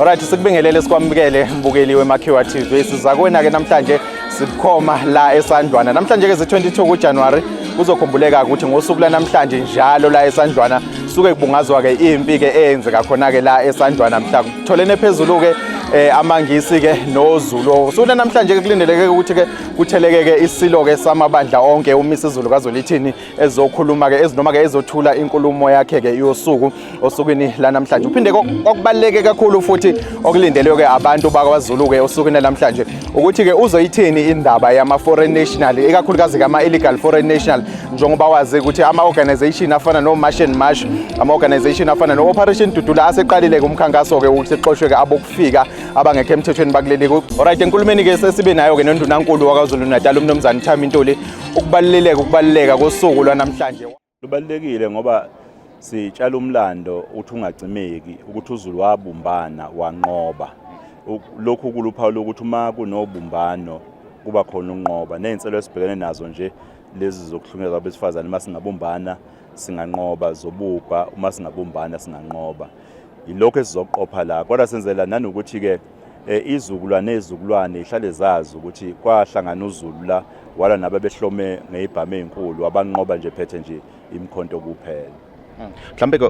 Alright, sikubingelele sikwamukele mbukeli weMakhiwa TV. Siza kuwena ke namhlanje sibukhoma la eSandlwana. Namhlanje ke ze-22 kuJanuary kuzokhumbuleka ukuthi ngosuku la namhlanje njalo la eSandlwana suke kubungazwa ke impi ke eyenzeka khona ke la eSandlwana mhla kutholene phezulu ke amangisi ke noZulu. Usuna namhlanje ke kulindeleke ukuthi ke kutheleke ke isilo ke samabandla onke uMisizulu kaZolithini ezokhuluma ke ezinoma ke ezothula inkulumo yakhe ke yosuku osukwini la namhlanje. Uphinde okubaleke kakhulu futhi okulindelwe ke abantu bakwaZulu ke osukwini namhlanje ukuthi ke uzoyithini indaba yama foreign national ekakhulukazi ke ama illegal foreign national njengoba wazi ukuthi ama organization afana no March and March, ama organization afana no Operation Dudula aseqalile ke umkhankaso ke ukuthi xoshwe ke abokufika abangekho emthethweni bakuleli. Alright, enkulumeni ke sesibe nayo ke noNdunankulu wakwaZulu Natal uMnumzane Thami Ntuli ukubaluleka kosuku lwanamhlanje. Lubalulekile ngoba sitshala umlando uthi ungacimeki ukuthi uZulu wabumbana wanqoba. Lokhu kuluphawu lokuthi uma kunobumbano kuba khona unqoba nezinselo esibhekene nazo nje lezi zokuhlukumeza abesifazane. Uma singabumbana singanqoba, zobubha uma singabumbana singanqoba. Yilokho esizoqopha la kodwa senzela nanokuthi ke izukulwane nezizukulwane ihlale zazi ukuthi kwahlangana uZulu la wala nabe behlome ngezibhamu ezinkulu abanqoba nje phethe nje imkhonto kuphela. Mhlambe ke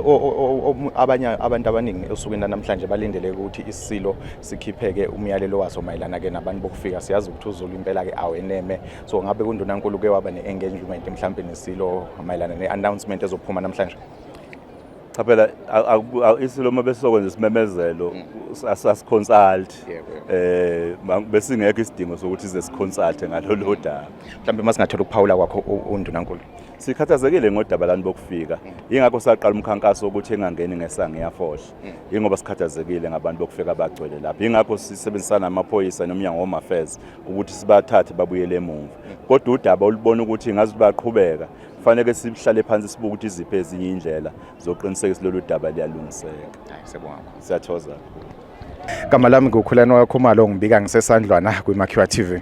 abanye abantu abaningi osukwini namhlanje balindele ukuthi isilo sikhipheke umyalelo waso mayelana ke nabantu bokufika. Siyazi ukuthi uZulu impela ke aweneme, so ngabe kuNdunankulu ke waba ne-engagement mhlambe nesilo mayelana ne-announcement ezophuma namhlanje. Cha phela isilo mabesokwenza isimemezelo asasiconsult besingekho isidingo sokuthi size siconsult ngalolu daba. Mhlambe masingathola ukuphawula kwakho uNdunankulu. Sikhathazekile ngodaba lani bokufika. Yingakho saqala umkhankaso ukuthi engangeni ngesango yafohla. Yingoba sikhathazekile ngabantu bokufika abagcwele lapha. Yingakho sisebenzisana namaphoyisa nomnyango Home Affairs ukuthi sibathathe babuyele emuva. Kodwa udaba olubona ukuthi ngazi baqhubeka kufanele sihlale phansi sibuke ukuthi iziphi ezinye indlela zoqinisekisa lolu daba liyalungiseka. Hayi, siyabonga. Siyathokoza. Igama lami nguKhulani waKhumalo ngibika ngiseSandlwana kwiMakhiwa TV.